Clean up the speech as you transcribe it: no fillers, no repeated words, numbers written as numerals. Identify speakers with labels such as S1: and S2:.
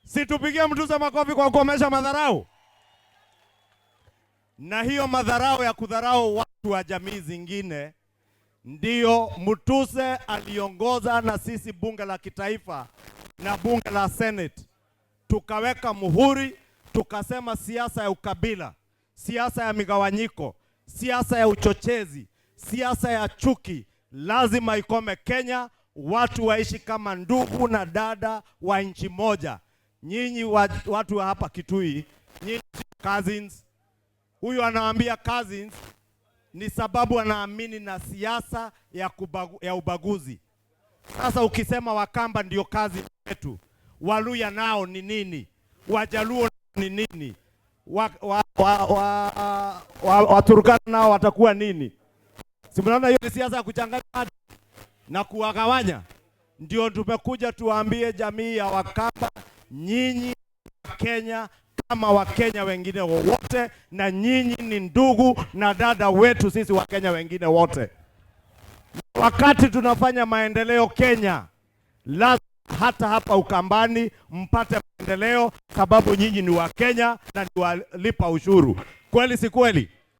S1: Situpigie Mtuse makofi kwa kukomesha madharau. Na hiyo madharau ya kudharau watu wa jamii zingine ndiyo Mtuse aliongoza na sisi bunge la kitaifa na bunge la Senate. Tukaweka muhuri, tukasema siasa ya ukabila, siasa ya migawanyiko, siasa ya uchochezi, siasa ya chuki lazima ikome Kenya. Watu waishi kama ndugu na dada wa nchi moja. Nyinyi watu wa hapa Kitui, nyinyi cousins. Huyu anawaambia cousins ni sababu anaamini na siasa ya ubaguzi. Sasa ukisema Wakamba ndio kazi yetu, Waluya nao ni nini? Wajaluo ni nini? Waturkana nao watakuwa nini? Si mnaona hiyo ni siasa ya kuchanganya watu na kuwagawanya? Ndio tumekuja tuwaambie jamii ya Wakamba, nyinyi Kenya kama Wakenya wengine wote, na nyinyi ni ndugu na dada wetu sisi Wakenya wengine wote. Wakati tunafanya maendeleo Kenya, lazima hata hapa Ukambani mpate maendeleo, sababu nyinyi ni Wakenya na ni walipa ushuru. Kweli si kweli?